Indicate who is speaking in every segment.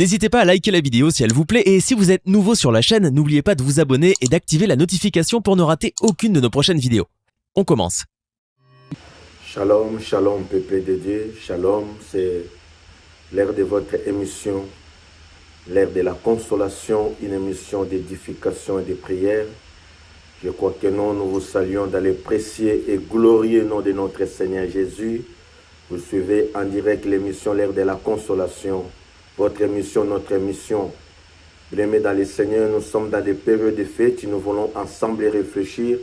Speaker 1: N'hésitez pas à liker la vidéo si elle vous plaît et si vous êtes nouveau sur la chaîne, n'oubliez pas de vous abonner et d'activer la notification pour ne rater aucune de nos prochaines vidéos. On commence.
Speaker 2: Shalom, shalom, peuple de Dieu. Shalom, c'est l'heure de votre émission, l'heure de la consolation, une émission d'édification et de prière. Je crois que nous vous saluons dans le précieux et glorieux nom de notre Seigneur Jésus. Vous suivez en direct l'émission L'heure de la consolation. Votre émission, notre émission. Bien-aimés dans le Seigneur, nous sommes dans des périodes de fête. Nous voulons ensemble réfléchir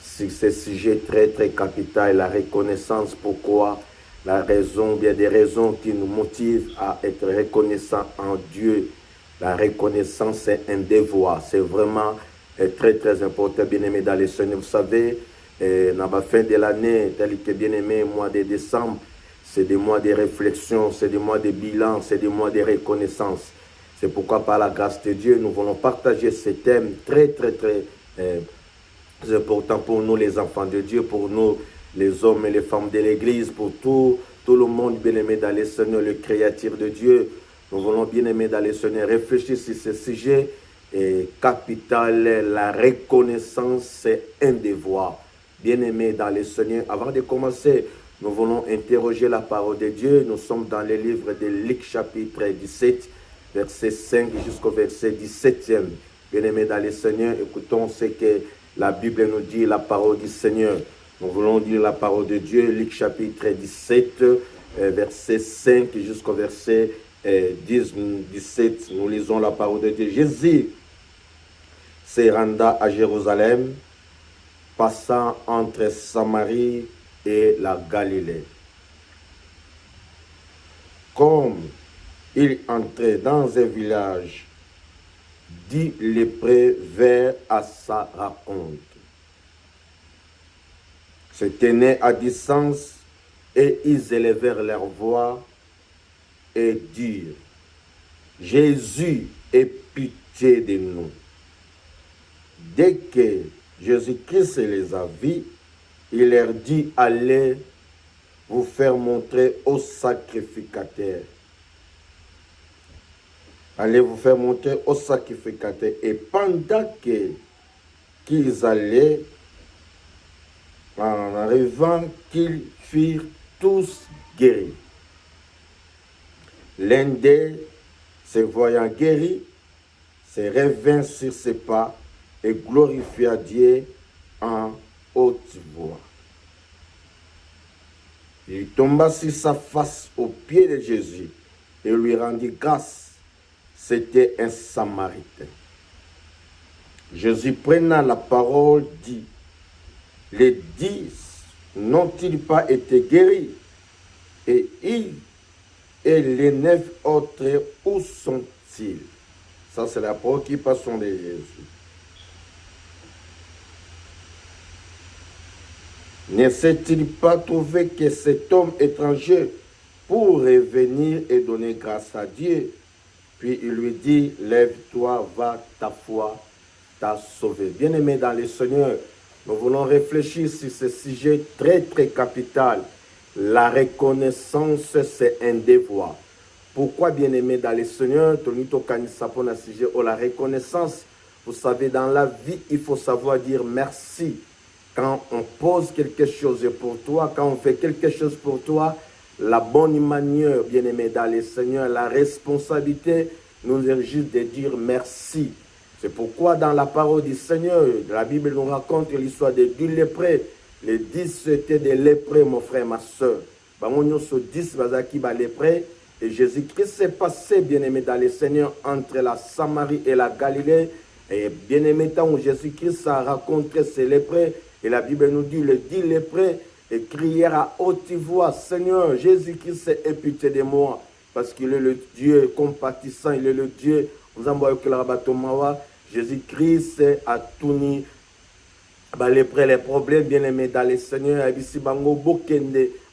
Speaker 2: sur ce sujet très capital, la reconnaissance. Pourquoi? La raison, il y a des raisons qui nous motivent à être reconnaissants en Dieu. La reconnaissance, c'est un devoir. C'est vraiment très important, bien-aimés dans le Seigneur. Vous savez, dans la fin de l'année, tel que bien-aimé, mois de décembre, c'est des mois de réflexion, c'est des mois de bilan, c'est des mois de reconnaissance. C'est pourquoi, par la grâce de Dieu, nous voulons partager ce thème très important pour nous, les enfants de Dieu, pour nous, les hommes et les femmes de l'Église, pour tout le monde bien-aimé dans le Seigneur, le créateur de Dieu. Nous voulons bien-aimé dans le Seigneur réfléchir sur ce sujet capital. La reconnaissance, c'est un devoir. Bien-aimé dans le Seigneur, avant de commencer, nous voulons interroger la parole de Dieu. Nous sommes dans le livre de Luc chapitre 17, verset 5 jusqu'au verset 17e. Bien-aimés dans le Seigneur, écoutons ce que la Bible nous dit, la parole du Seigneur. Nous voulons dire la parole de Dieu, Luc chapitre 17, verset 5 jusqu'au verset 17. Nous lisons la parole de Dieu. Jésus se renda à Jérusalem, passant entre Samarie et la Galilée. Comme il entrait dans un village, 10 lépreux vinrent à sa rencontre, se tenaient à distance et ils élevèrent leur voix et dirent: Jésus, aie pitié de nous. Dès que Jésus-Christ les a vus, il leur dit: allez vous faire montrer au sacrificateur. Allez vous faire montrer au sacrificateur. Et pendant qu'ils allaient, en arrivant, qu'ils furent tous guéris. L'un d'eux, se voyant guéri, se revint sur ses pas et glorifia Dieu en haute voix. Il tomba sur sa face aux pieds de Jésus et lui rendit grâce. C'était un Samaritain. Jésus, prenant la parole, dit: les 10 n'ont-ils pas été guéris? Et les 9 autres, où sont-ils? Ça, c'est la préoccupation de Jésus. Ne s'est-il pas trouvé que cet homme étranger pour revenir et donner grâce à Dieu? Puis il lui dit: lève-toi, va, ta foi t'a sauvé. Bien-aimés dans le Seigneur, nous voulons réfléchir sur ce sujet très capital. La reconnaissance, c'est un devoir. Pourquoi, bien-aimés dans le Seigneur, la reconnaissance, vous savez, dans la vie, il faut savoir dire merci. Quand on pose quelque chose pour toi, quand on fait quelque chose pour toi, la bonne manière, bien-aimé dans le Seigneur, la responsabilité nous exige de dire merci. C'est pourquoi dans la parole du Seigneur, la Bible nous raconte l'histoire des 10 lépreux. Les 10 étaient des lépreux, mon frère, ma soeur. Nous sommes 10 lépreux. Et Jésus-Christ s'est passé, bien-aimé dans le Seigneur, entre la Samarie et la Galilée. Et bien-aimé, tant où Jésus-Christ a rencontré ces lépreux, et la Bible nous dit, les 10 lépreux et crièrent à haute voix: Seigneur, Jésus-Christ, aie pitié de moi, parce qu'il est le Dieu compatissant, il est le Dieu. Vous envoyez que la Rabatomawa, Jésus-Christ a tout mis. Les problèmes, bien-aimés dans le Seigneur,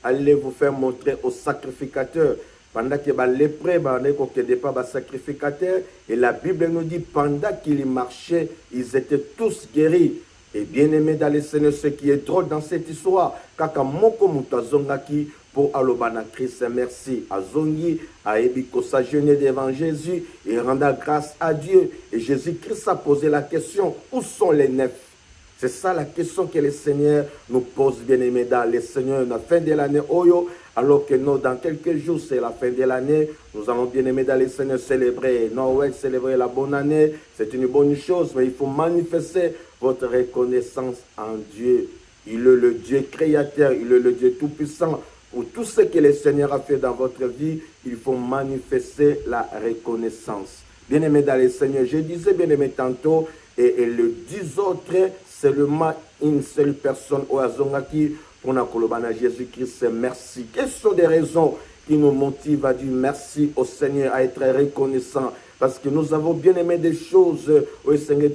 Speaker 2: allez vous faire montrer au sacrificateur. Pendant que les lépreux ne pas sacrificateur, et la Bible nous dit, pendant qu'ils marchaient, ils étaient tous guéris. Et bien aimé dans le Seigneur, ce qui est drôle dans cette histoire, kaka moko mutazongaki pour Alobana Christ, merci à Zongi, à Ebikosa, jeûner devant Jésus, et renda grâce à Dieu. Et Jésus-Christ a posé la question, où sont les nefs? C'est ça la question que le Seigneur nous pose, bien-aimés, dans le Seigneur, la fin de l'année, Oyo, alors que nous, dans quelques jours, c'est la fin de l'année, nous allons, bien-aimés, dans le Seigneur, célébrer Noël, célébrer la bonne année. C'est une bonne chose, mais il faut manifester votre reconnaissance en Dieu. Il est le Dieu créateur, il est le Dieu tout-puissant. Pour tout ce que le Seigneur a fait dans votre vie, il faut manifester la reconnaissance. Bien-aimés dans le Seigneur, je disais, bien-aimés, tantôt, et le 10 autres, seulement une seule personne au Azongaki pour Nakolobana Jésus-Christ, merci. Quelles sont des raisons qui nous motivent à dire merci au Seigneur, à être reconnaissant? Parce que nous avons bien aimé des choses au Seigneur,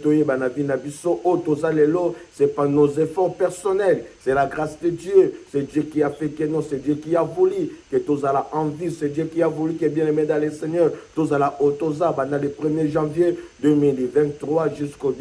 Speaker 2: c'est pas nos efforts personnels, c'est la grâce de Dieu. C'est Dieu qui a fait que nous, c'est Dieu qui a voulu que tous à la envie, c'est Dieu qui a voulu que bien aimé dans le Seigneur, tous à la autosa, dans le 1er janvier 2023 jusqu'au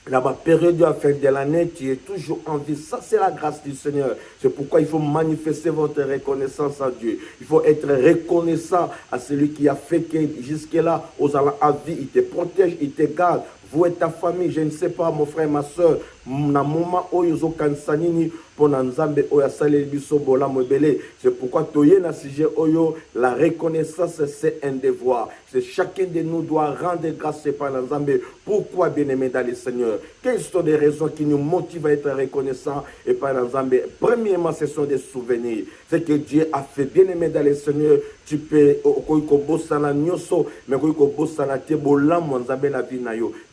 Speaker 2: la période de la fin de l'année, tu es toujours en vie. Ça, c'est la grâce du Seigneur. C'est pourquoi il faut manifester votre reconnaissance à Dieu. Il faut être reconnaissant à celui qui a fait que jusque-là, aux allant à vie, il te protège, il te garde. Vous et ta famille, je ne sais pas, mon frère, ma soeur, na moment où ils ont kansanini pour Nzambe oya salé biso bola mobele. C'est pourquoi toye na sujet oyo, la reconnaissance c'est un devoir. C'est chacun de nous doit rendre grâce par Nzambe. Pourquoi, bien-aimé dans le Seigneur? Quelles sont les raisons qui nous motivent à être reconnaissants et par Nzambe? Premièrement, ce sont des souvenirs. C'est que Dieu a fait, bien-aimé dans le Seigneur. Tu peux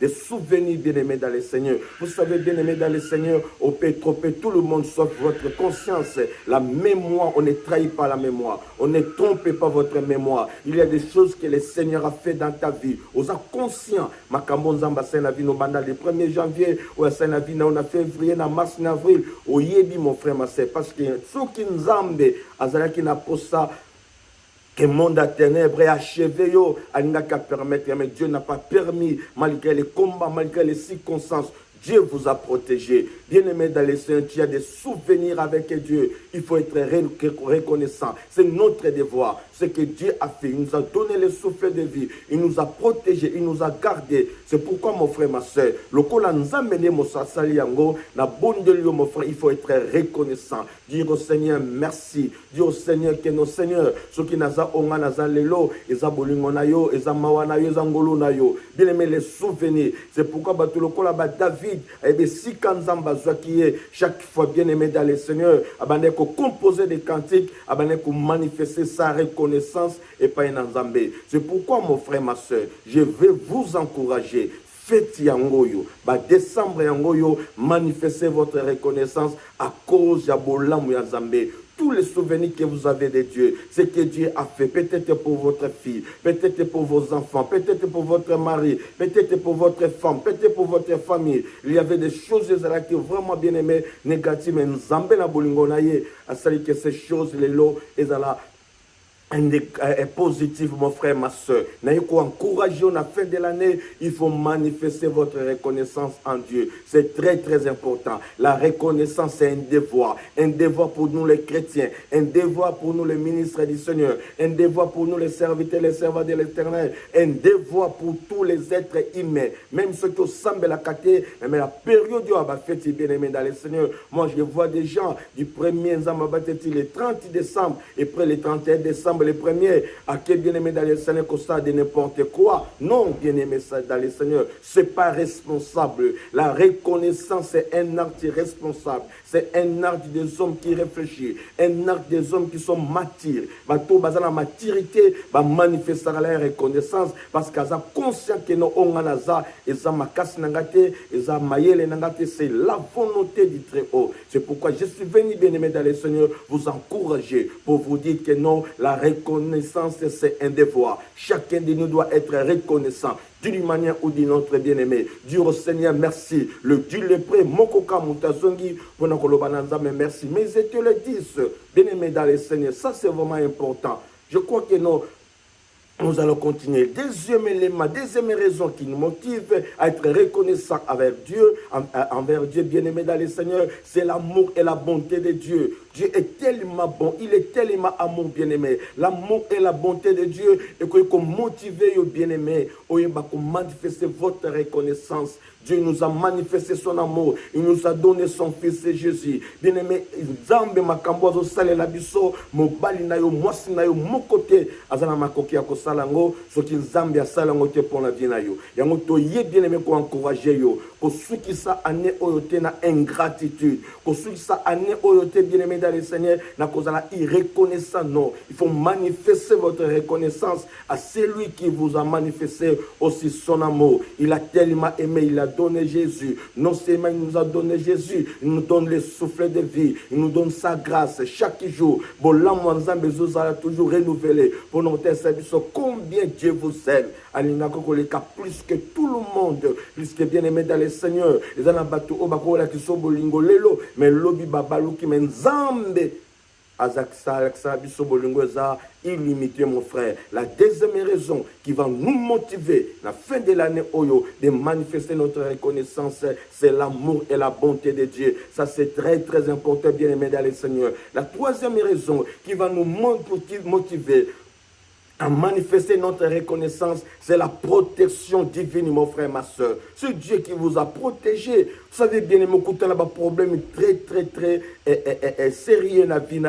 Speaker 2: des souvenirs, bien-aimés dans le Seigneur. Vous savez, bien-aimés dans le Seigneur, on peut tromper tout le monde sauf votre conscience. La mémoire, on ne trahit pas la mémoire. On ne trompe pas votre mémoire. Il y a des choses que le Seigneur a fait dans ta vie. On est conscient. Makambo Nzamba c'est la vie no banda le 1er janvier, ou c'est la vie on a février, na mars, na avril. Au yebi mon frère, ma sœur, parce que ceux qui Nzambe azalaki na posa que le monde à ténèbres est achevé, mais Dieu n'a pas permis, malgré les combats, malgré les circonstances. Dieu vous a protégé. Bien-aimé dans les Seigneur, tu as des souvenirs avec Dieu. Il faut être reconnaissant. C'est notre devoir. Ce que Dieu a fait. Il nous a donné le souffle de vie. Il nous a protégés. Il nous a gardés. C'est pourquoi, mon frère, ma soeur, le kola nous a mené, mon sasaliango, na bonne de lui, mon frère, il faut être reconnaissant. Dire au Seigneur merci. Dire au Seigneur que nos seigneurs, ceux qui naza onga naza lelo, eza bolingo na yo, eza mawa na yo, eza ngolo na yo. Bien-aimé, les souvenirs. C'est pourquoi, le kola David, si Kanzamba Zouakiye, chaque fois bien aimé dans le Seigneur, abandonné qu'on composer des cantiques, abandonné qu'on manifester sa reconnaissance et pas un Nzambe. C'est pourquoi, mon frère, ma soeur, je vais vous encourager. Faites yangoyo, décembre yangoyo, manifestez votre reconnaissance à cause de Bolam Nzambe. Tous les souvenirs que vous avez de Dieu, ce que Dieu a fait, peut-être pour votre fille, peut-être pour vos enfants, peut-être pour votre mari, peut-être pour votre femme, peut-être pour votre famille. Il y avait des choses qui ont vraiment bien aimé, négatives, mais nous avons na bolingo na ye, à savoir que ces choses, les lots, et là, est positif, mon frère, ma soeur. N'ayez qu'à encourager à la fin de l'année, il faut manifester votre reconnaissance en Dieu. C'est très, très important. La reconnaissance, c'est un devoir pour nous les chrétiens, un devoir pour nous les ministres du Seigneur, un devoir pour nous les serviteurs, les servants de l'Éternel, un devoir pour tous les êtres humains, même ceux qui semblent la caté, mais la période où on va faire bien aimé dans le Seigneur. Moi, je vois des gens du 1er le 30 décembre et après le 31 décembre, les premiers, à qui bien-aimé dans le Seigneur, qu'on ça de n'importe quoi. Non, bien-aimé dans le Seigneur, c'est pas responsable. La reconnaissance, c'est un acte responsable. C'est un acte des hommes qui réfléchissent, un acte des hommes qui sont matures. Tout la maturité, manifester la reconnaissance parce qu'ils sont conscients que nous avons c'est la volonté du Très-Haut. C'est pourquoi je suis venu, bien-aimé dans le Seigneur, vous encourager pour vous dire que non, la reconnaissance, c'est un devoir. Chacun de nous doit être reconnaissant d'une manière ou d'une autre, bien-aimé. Dire au Seigneur merci. Le Dieu le prêt, Mokoka Moutazongi, pour nous mais merci. Mais je te le dis, bien-aimé dans le Seigneur, ça c'est vraiment important. Je crois que nous allons continuer. Deuxième élément, deuxième raison qui nous motive à être reconnaissant envers Dieu, bien-aimé dans le Seigneur, c'est l'amour et la bonté de Dieu. Dieu est tellement bon, il est tellement amour, bien-aimé. L'amour et la bonté de Dieu, et que motiver, bien-aimé, pour manifester votre reconnaissance. Dieu nous a manifesté son amour. Il nous a donné son fils Jésus. Bien-aimé, Nzambe makambo azo salela biso, mobali na yo, mwasi na yo, mokote azana makoki ya kosalango, soki Nzambe asalango te pour la vie na yo. Yango to ye bien-aimé ko encourager yo, ko suki sa ane oyote na ingratitude, ko suki sa ane oyote bien-aimé dans le Seigneur, na kozala irreconnaissant. Non, il faut manifester votre reconnaissance à celui qui vous a manifesté aussi son amour. Il a tellement aimé, il a donné Jésus. Non seulement il nous a donné Jésus, il nous donne le souffle de vie, il nous donne sa grâce chaque jour. Bon, là, moi, Nzambe a toujours renouvelé pour notre service. Combien Dieu vous aime. Plus que tout le monde, plus que bien aimé dans le Seigneur. Les anabatu obakola qui sont bolingo lelo, mais lobi babalu qui men Nzambe. Illimité, mon frère. La deuxième raison qui va nous motiver la fin de l'année Oyo de manifester notre reconnaissance, c'est l'amour et la bonté de Dieu. Ça, c'est très très important, bien aimé dans le Seigneur. La troisième raison qui va nous motiver à manifester notre reconnaissance, c'est la protection divine, mon frère, ma soeur. C'est Dieu qui vous a protégé. Vous savez bien, aimé, il y a un problème très sérieux dans la vie,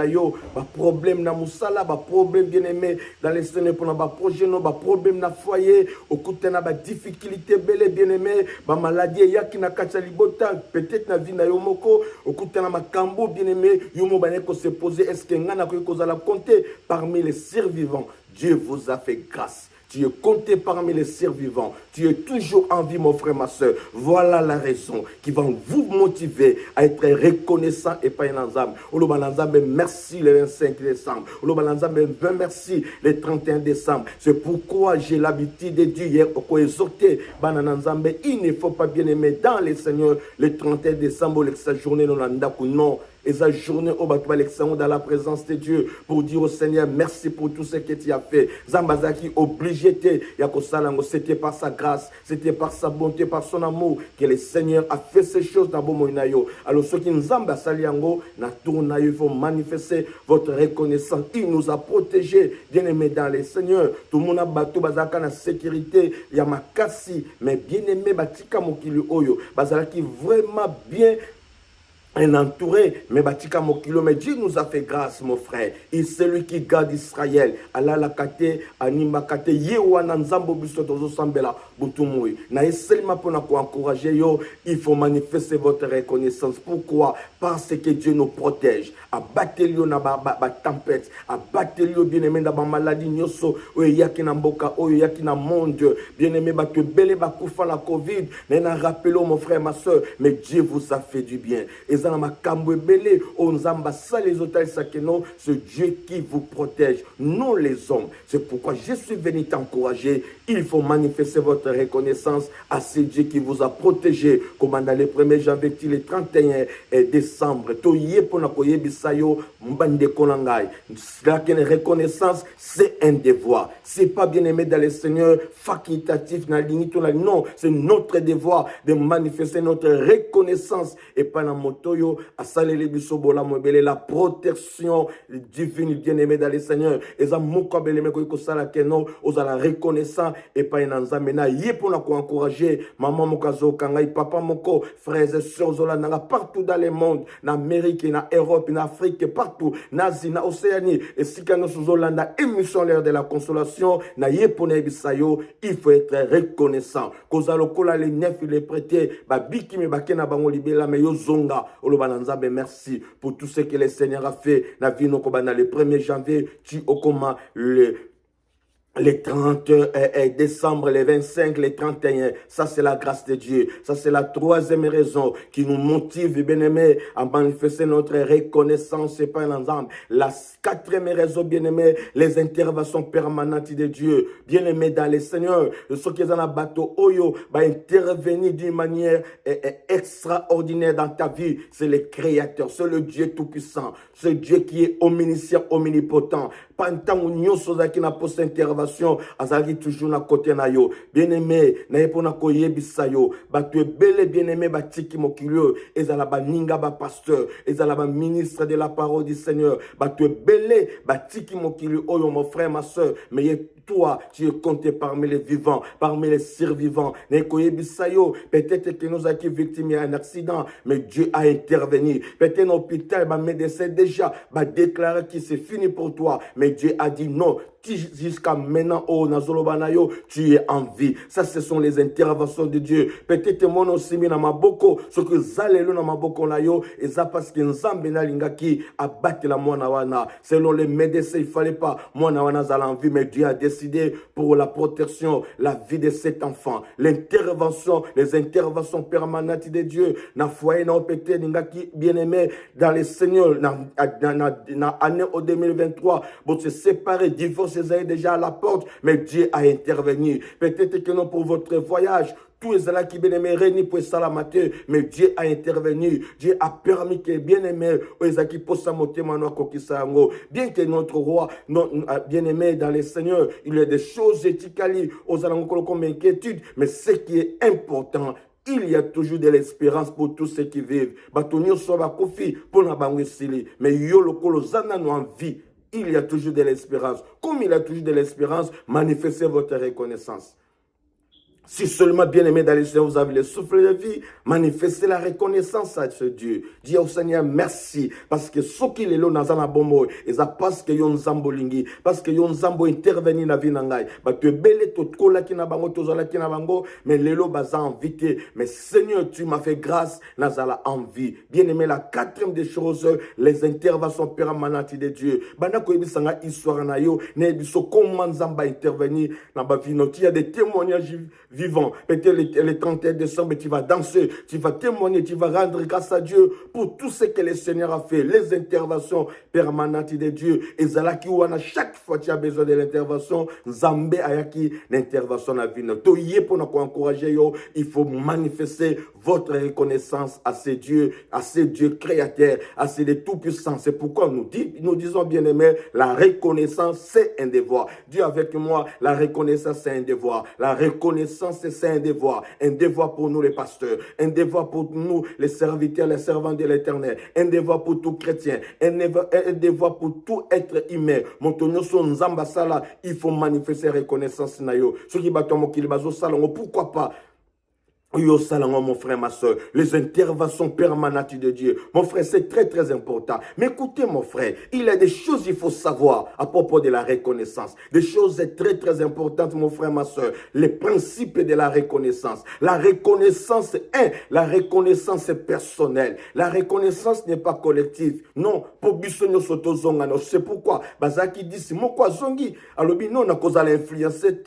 Speaker 2: un problème dans Moussala, un problème bien aimé dans les scènes pour un projet, un problème dans le foyer, au côté de difficulté, bien aimé, une maladie, il y a qui n'a pas peut-être dans la vie, au côté de Makambo, bien aimé, il y a se poser, est-ce qu'il y a un compter parmi les survivants? Dieu vous a fait grâce. Tu es compté parmi les survivants. Tu es toujours en vie, mon frère, ma soeur. Voilà la raison qui va vous motiver à être reconnaissant et pas un âme. Merci le 25 décembre. Merci le 31 décembre. C'est pourquoi j'ai l'habitude de dire hier, il ne faut pas bien aimer dans les Seigneurs le 31 décembre, la journée non. Et sa journée au Alexandre dans la présence de Dieu pour dire au Seigneur merci pour tout ce que tu as fait. Zambazaki obligé c'était par sa grâce, c'était par sa bonté, par son amour que le Seigneur a fait ces choses dans Bomoinayo. Alors ceux qui nous ont saliango, na tournayo, il faut manifester votre reconnaissance. Il nous a protégés, bien aimés dans le Seigneur. Tout le monde a battu bazaka na sécurité, il y a ma kassi, mais bien aimé batika mokili oyo, bazalaki vraiment bien entouré, mais Batika Mokilo, mais Dieu nous a fait grâce, mon frère. Et celui qui garde Israël, Allah la kate, anima kate, yewana nzambo biso tozo sambela, butumui. Na seulement pour nous encourager, yo, il faut manifester votre reconnaissance. Pourquoi? Parce que Dieu nous protège. A battelio na ba tempête, a battelio bien aimé na ba maladie nyoso, oyaki na mboka, oyaki na monde, bien aimé ba que belé ba koufa la Covid, mais na rappelons mon frère, ma soeur, mais Dieu vous a fait du bien. Et c'est Dieu qui vous protège, non les hommes. C'est pourquoi je suis venu t'encourager. Il faut manifester votre reconnaissance à ce Dieu qui vous a protégé. Comme dans les 1er janvier, le 31 décembre. La reconnaissance, c'est un devoir. C'est pas bien aimé dans le Seigneur, facultatif, non, c'est notre devoir de manifester notre reconnaissance et pas dans moto. La protection divine bien aimé dans le Seigneur. Et ça la reconnaissant et pas un anzamena yé pour la encourager maman mokazo kangai papa moko frères et sœurs zola partout dans le monde, en Amérique, en Europe, en Afrique, partout, en Asie, en Océanie. Et si nous sommes là, émission l'air de la consolation, na yé pour bisayo, il faut être reconnaissant. Kozalo kola les neuf il est prêté, ba biki me bakena bango libela me yo zonga. Merci pour tout ce que le Seigneur a fait. Na vie no kobana le 1er janvier, tu okoma les 30 décembre, les 25, les 31, ça c'est la grâce de Dieu. Ça c'est la troisième raison qui nous motive, bien aimé, à manifester notre reconnaissance et pas l'ensemble. La quatrième raison, bien aimé, les interventions permanentes de Dieu. Bien aimé dans le Seigneur, ceux qui sont dans le bateau Oyo, va intervenir d'une manière extraordinaire dans ta vie. C'est le Créateur, c'est le Dieu Tout-Puissant, c'est Dieu qui est omniscient, omnipotent. Pantango nyonso zaki na poste intervention, azaki toujours na côté na yo. Bien-aimé, na yepona koyebisa yo, bato ebele bien-aimé batiki mokilio, ezala ba ninga ba pasteur, ezala ba ministre de la parole du Seigneur, bato ebele batiki mokilio oyo mon frère ma soeur, mais toi, tu es compté parmi les vivants, parmi les survivants. Peut-être que nous avons été victimes d'un accident, mais Dieu a intervenu. Peut-être l'hôpital, le médecin déjà va déclarer que c'est fini pour toi, mais Dieu a dit non. Jusqu'à maintenant, oh, Nazolobanayo, tu es en vie. Ça, ce sont les interventions de Dieu. Peut-être mon aussi na maboko, ce que zalelo na maboko na yo, et ça parce que nzambe na lingaki a battu la mona wana. Selon les médecins, il fallait pas mona wana zala en vie, mais Dieu a décidé pour la protection, la vie de cet enfant. L'intervention, les interventions permanentes de Dieu, na foyer na opété ningaki bien-aimé dans le Seigneur, na année au 2023, pour se séparer, divorcer est déjà à la porte, mais Dieu a intervenu. Peut-être que non pour votre voyage, tous les gens qui bien-aimés réunis pour salamate, mais Dieu a intervenu. Dieu a permis que bien-aimés, qui possent monter maintenant kokisango. Bien que notre roi, bien-aimé dans les seigneurs, il y a des choses éthiques aux alentours comme inquiétude, mais ce qui est important, il y a toujours de l'espérance pour tous ceux qui vivent. Batonio soba kofi pour la bangwesili, mais yolo kolo zana no en vie. Il y a toujours de l'espérance. Comme il y a toujours de l'espérance, manifestez votre reconnaissance. Si seulement, bien-aimé dans les Seigneur, vous avez le souffle de vie, manifestez la reconnaissance à ce Dieu. Dis au Seigneur merci, parce que ce qui est là dans la bombe, et ça parce que yon zambo lingi, parce que yon zambo interveni na vie nangai. Ba tu belé to kola ki na bango, to zala ki na bango, mais lelo baza invité. Mais Seigneur, tu m'as fait grâce, nazala envie. Bien-aimé, la quatrième des choses, les interventions permanentes de Dieu. Bana ko ebisanga histoire na yo, ne biso comment zamba intervenir na ba vie. Il y a des témoignages vivant. Peut-être le 31 décembre, tu vas danser, tu vas témoigner, tu vas rendre grâce à Dieu pour tout ce que le Seigneur a fait, les interventions permanentes de Dieu. Et Zalaki Wana, chaque fois tu as besoin de l'intervention, Zambé Ayaki, l'intervention à la vie. Pour nous encourager, il faut manifester votre reconnaissance à ces dieux créateurs, à ces tout-puissants. C'est pourquoi nous disons bien aimé, la reconnaissance c'est un devoir. Dieu avec moi, la reconnaissance c'est un devoir. La reconnaissance c'est un devoir pour nous les pasteurs, un devoir pour nous les serviteurs, les servants de l'Éternel, un devoir pour tout chrétien, un devoir pour tout être humain. Il faut manifester reconnaissance. Ceux qui battent mon kilibazo salon, pourquoi pas? Yo salango, mon frère, ma soeur, les interventions permanentes de Dieu. Mon frère, c'est très, très important. Mais écoutez, mon frère, il y a des choses qu'il faut savoir à propos de la reconnaissance. Des choses très, très importantes, mon frère, ma soeur. Les principes de la reconnaissance. La reconnaissance la reconnaissance est personnelle. La reconnaissance n'est pas collective. Non, pour bisonyo soto zongano. C'est pourquoi, Bazaki dit, si mon quoi zongi, alobi non, na cause à l'influencer,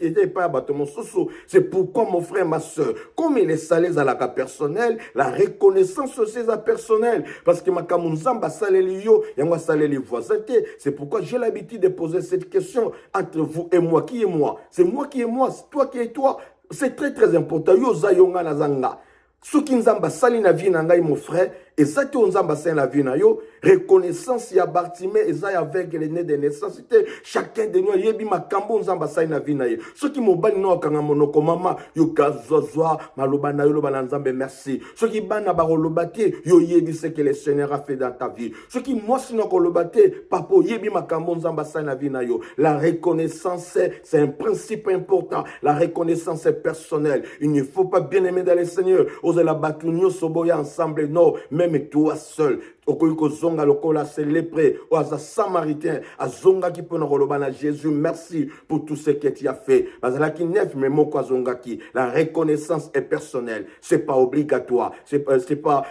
Speaker 2: c'est pourquoi, mon frère, ma soeur, comme il est salé à la cas personnel, la reconnaissance aussi à personnel. Parce que ma kamunzamba salé yo, yangwa salé les voisins. C'est pourquoi j'ai l'habitude de poser cette question entre vous et moi. Qui est moi? C'est moi qui est moi, c'est toi qui es toi. C'est très très important. Yo zayonga nazanga. Ce qui nzamba sali na vie nangai mon frère, et ça qui nzamba sali na vie na yo, reconnaissance ya Bartimée et ça avec les nez de naissance, chacun de nous yebi makambo nzamba sali na vie na ye. Ce qui mobali no kanga monoko mama yo gazozwa maloba na yo loba na nzambe merci. Ce qui bana ba lobate yo yebi ce que le Seigneur a fait dans ta vie. Ce qui moi sino ko lobate papo yebi makambo nzamba sali na vie na yo. La reconnaissance c'est un principe important. La reconnaissance est personnelle. Il ne faut pas bien aimer dans le Seigneur. Oser la battre soboya ensemble non, même toi seul. Okoyiko zonga lokola c'est lépré, ou aza samaritain, a zonga qui peut nous relobana Jésus, merci pour tout ce que tu as fait. Bazala ki nef mais moko zonga ki, la reconnaissance est personnelle, c'est pas obligatoire, c'est pas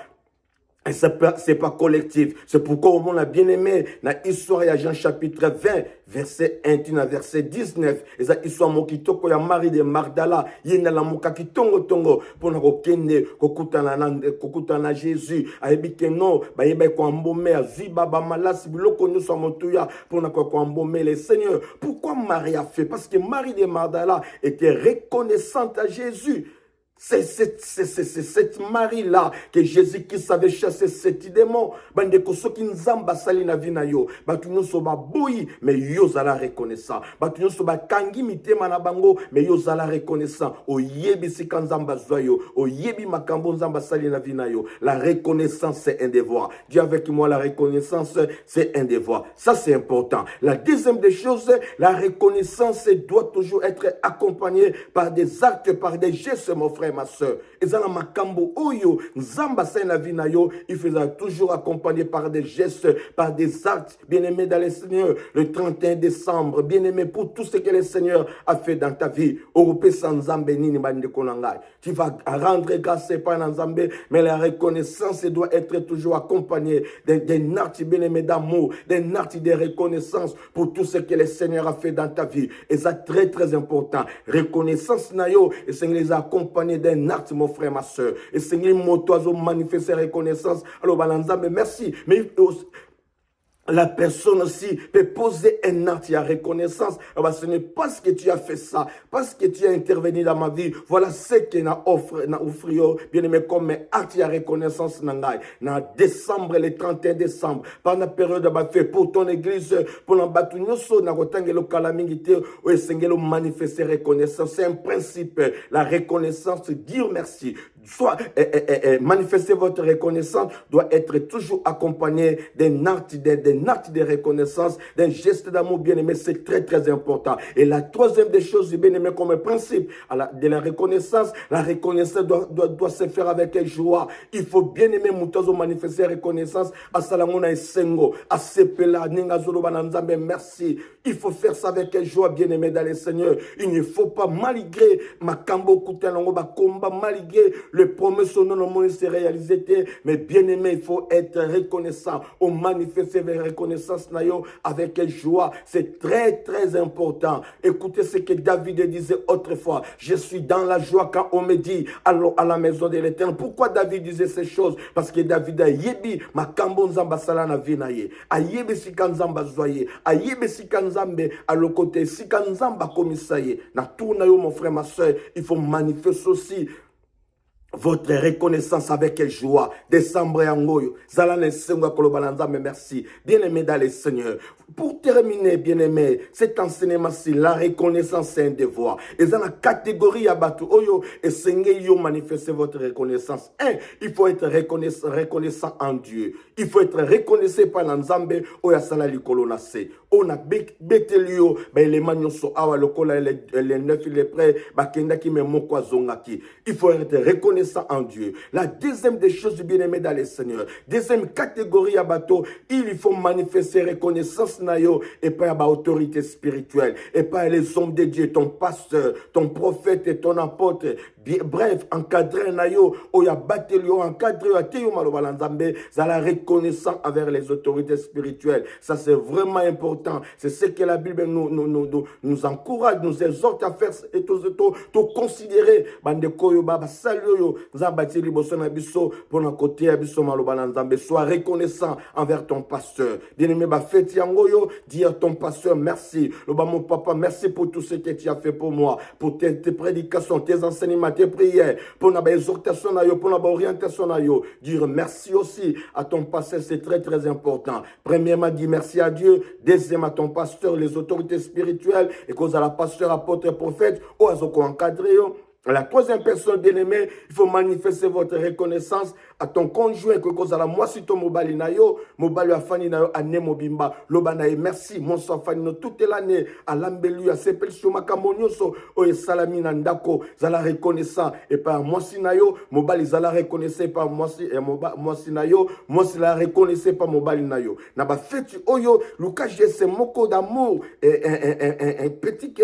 Speaker 2: collectif. C'est pourquoi au monde a bien aimé dans l'histoire de Jean chapitre 20, verset 1 à verset 19. Et ça, histoire mon kitoko ya Marie de Magdala, yena la moka kitongo tongo, pour na kokende, kokutana Jésus, ayebi non, ba yeba ko ambomé, ziba ba malasi, biloko nyo so motuya, pour na ko ambomé le Seigneur. Pourquoi Marie a fait? Parce que Marie de Magdala était reconnaissante à Jésus. C'est cette Marie-là que Jésus-Christ avait chassé cet démon. Bandeko soki nzamba sali na vi na yo. Batu nyonso ba boyi, mais yo zala reconnaissant. Batu nyonso ba kangi mitema na bango, mais yo zala reconnaissant. Oyebi sika nzamba zwa yo. Oyebi makambo nzamba sali na vi na yo. La reconnaissance, c'est un devoir. Dis avec moi, la reconnaissance, c'est un devoir. Ça, c'est important. La deuxième des choses, la reconnaissance doit toujours être accompagnée par des actes, par des gestes, mon frère, ma soeur. Ezala makambo oyo, nzamba sa na vie na yo, il faisra toujours accompagné par des gestes, par des actes, bien-aimé dans le Seigneur. Le 31 décembre, bien-aimé pour tout ce que le Seigneur a fait dans ta vie. Tu vas rendre grâce par Nzambe, mais la reconnaissance doit être toujours accompagnée d'un acte, bien-aimé, d'amour, d'un acte de reconnaissance pour tout ce que le Seigneur a fait dans ta vie. Et ça, très, très important. Reconnaissance na yo, et Seigneur les a accompagnés d'un acte, mon frère, ma soeur. Et Seigneur, mon oiseau manifeste reconnaissance. Alors, Nzambe, merci. Mais la personne aussi peut poser un acte de reconnaissance. Ce n'est pas parce que tu as fait ça, parce que tu as intervenu dans ma vie. Voilà ce que na offre, bien aimé, comme acte de reconnaissance. Na décembre, le 31 décembre, pendant la période de fait pour ton église, pour l'embattu, nous na rotangue le calamité, où est manifester reconnaissance. C'est un principe. La reconnaissance, dire merci. Soit manifester votre reconnaissance doit être toujours accompagné d'un acte de reconnaissance, d'un geste d'amour bien-aimé. C'est très très important. Et la troisième des choses bien-aimé comme principe de la reconnaissance doit se faire avec joie. Il faut bien-aimé mutazo manifester reconnaissance à Salamona et Sengo, à Sepela, Ningazolo Bananzambe, merci. Il faut faire ça avec joie, bien-aimé dans le Seigneur. Il ne faut pas, malgré Makambo Koutanongo Bakomba, malgré le promesse non non se réaliser, mais bien-aimé, il faut être reconnaissant. On manifeste la reconnaissance avec joie. C'est très très important. Écoutez ce que David disait autrefois. Je suis dans la joie quand on me dit allons à la maison de l'Éternel. Pourquoi David disait ces choses? Parce que David a yebi makambo nzamba sala na vinaye. A yebi sika nzamba zoye. A yebi sika nzambe à le côté sika nzamba komisaye. Na tout na yo mon frère ma soeur, il faut manifester aussi votre reconnaissance avec joie. Décembre yangoyo. Zalane senga kolobananza, mais merci. Bien-aimé dans le Seigneur. Pour terminer, bien-aimé, cet enseignement-ci, la reconnaissance, c'est un devoir. Et dans la catégorie abatu, oyo, et senge yo manifester votre reconnaissance. Il faut être reconnaissant en Dieu. Il faut être reconnaissant par l'Anzambe, oya sala likolonase. On a betelio, les manyoso awa lokola, les neuf, les prêts, bakenda ki me mokwa zongaki. Il faut être reconnaissant en Dieu. La deuxième des choses, bien-aimé dans le Seigneur. Deuxième catégorie abato, il faut manifester reconnaissance et pas à autorité spirituelle, et pas les hommes de Dieu, ton pasteur, ton prophète et ton apôtre. Bref, encadré nayo, oya batelio, encadré à teyo malobalanzambe, ça la reconnaissant envers les autorités spirituelles. Ça c'est vraiment important. C'est ce que la Bible nous encourage, nous exhorte à faire et tout considérer. Bande koyo baba saluyo, zambati liboso na biso, pour na côté abiso malobalanzambe, sois reconnaissant envers ton pasteur. Bien-aimé, ba fête yango, dis à ton pasteur merci. Mon papa, merci pour tout ce que tu as fait pour moi, pour tes prédications, tes enseignements, tes prières, pour notre exhortation, pour notre orientation. Dire merci aussi à ton pasteur, c'est très très important. Premièrement, dis merci à Dieu. Deuxièmement, à ton pasteur, les autorités spirituelles, et cause à la pasteur, apôtre, prophète, ou à ce qu'on encadre. La troisième personne bien-aimée, il faut manifester votre reconnaissance à ton conjoint que cause à la moi si ton mobali na yo afani na yo ane mobimba lobana et merci mon safani no toute l'année à l'ambelu à sepel sur makamonyoso o e salami na ndako zala reconnaissant et par moi si na yo mobali zala reconnaissé par moi si na yo moi si la reconnaissé par mobali na yo na ba fête oyo Lucas j'ai ce moko d'amour un petit que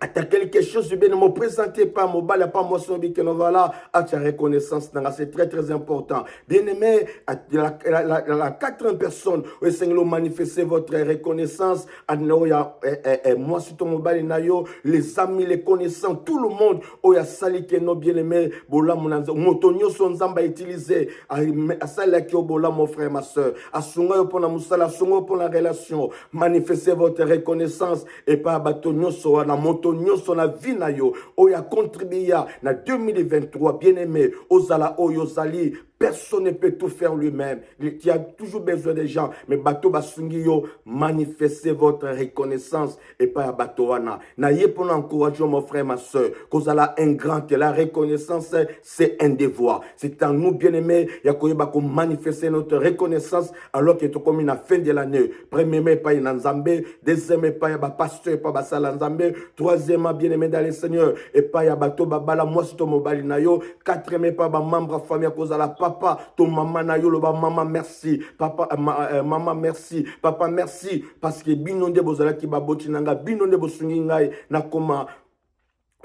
Speaker 2: à quelque chose de bien ne me présenter pas mon bal, pas moi son que nous voilà à ta reconnaissance, c'est très très important. Bien aimé, la quatrième personne, au Seigneur manifester votre reconnaissance, à moi sur ton mobile nayo, les amis, les connaissants, tout le monde, où y a sali que nos bien aimés, bola mon motonio son zamba utilisé, à sali qui au bola mon frère ma soeur, à songo pour la moussala, songo pour la relation, manifester votre reconnaissance et pas à batonio sur la moto moto nyonso na vie na yo oyo contribué na 2023 bien-aimé ozala oyo zali. Personne ne peut tout faire lui-même. Il y a toujours besoin des gens. Mais bateau basungi yo, manifestez votre reconnaissance et pas à bateau wana. Na ye pour encourager mon frère, ma soeur, cause la un grand, la reconnaissance, c'est un devoir. C'est à nous, bien-aimés, il y a qu'on manifester notre reconnaissance alors que tu comme une fin de l'année. Premier pas une Nzambé, deuxième pas un pasteur, pas basala Nzambé, troisième bien-aimé dans le Seigneur, et pas un bateau babala, moi c'est ton mobile na yo, quatrième pas membre famille à cause de la papa, ton maman na yo, maman merci, papa, maman merci, papa merci, parce que binonde bozala ki baboti nanga, binonde bosungi ngai, na koma,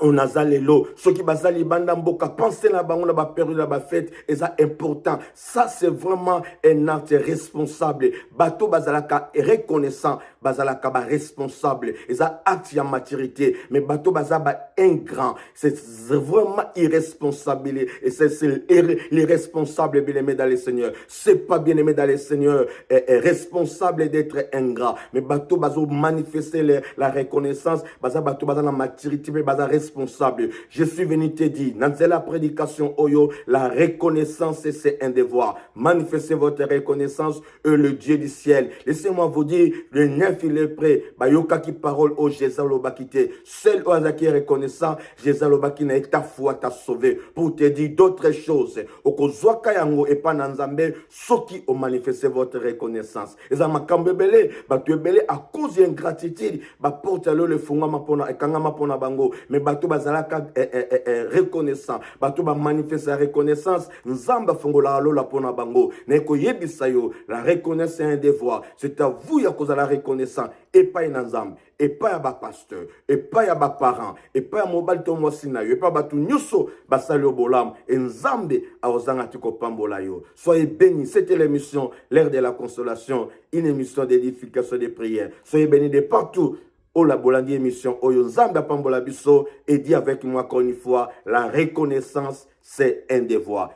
Speaker 2: on a zalelo, ceux qui bazali banda mboka, penser na bango na ba période na ba fête, et ça important. Ça c'est vraiment un acte responsable. Bateau bazalaka reconnaissant, bazalaka ba responsable. Et ça acte ya maturité. Mais bateau bazaba ingrat, c'est vraiment irresponsable. Et c'est l'irresponsable bien aimé dans le Seigneur. C'est pas bien aimé dans le Seigneur, est responsable d'être ingrat. Mais bateau bazo manifester la reconnaissance, bateau bazala maturité, mais bazala responsable. Je suis venu te dire, dans la prédication Oyo, la reconnaissance c'est un devoir. Manifestez votre reconnaissance, le Dieu du ciel. Laissez-moi vous dire, le 9 il est prêt. Bayoka qui parole au Jésus Lobakité. Seul qui est reconnaissant, Jésus Lobaki n'a ta foi t'a sauvé. Pour te dire d'autres choses. Oko Zwaka yango et pas Nanzambe, ceux qui ont manifesté votre reconnaissance. Et ça m'a kambebele, tu es belé à cause d'ingratitude. Porte le fungama pona et kangama pona bango. Mais bato bazalaka reconnaissant, bato ba manifeste la reconnaissance, nzamba fongola lola pona bango. Neko yebisa yo, la reconnaissance est un devoir. C'est à vous ya cause la reconnaissance et pas une nzamba, et pas ya ba pasteur, et pas ya ba parent, et pas ya mobile to mwasina yo, et pas batu nyuso basali obolam, et nzambe a ozanga tiko pambola yo. Soyez bénis, c'était l'émission L'Heure de la Consolation, une émission d'édification des prières. Soyez bénis de partout. Oh la bolandi émission Oyo Nzamba Pambola Biso et dit avec moi encore une fois, la reconnaissance c'est un devoir.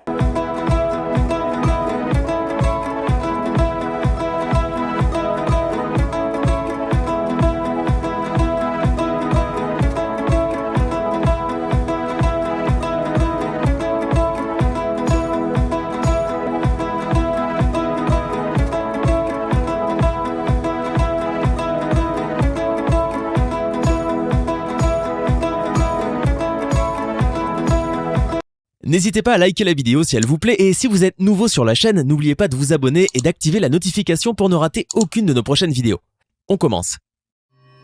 Speaker 1: N'hésitez pas à liker la vidéo si elle vous plaît et si vous êtes nouveau sur la chaîne, n'oubliez pas de vous abonner et d'activer la notification pour ne rater aucune de nos prochaines vidéos. On commence.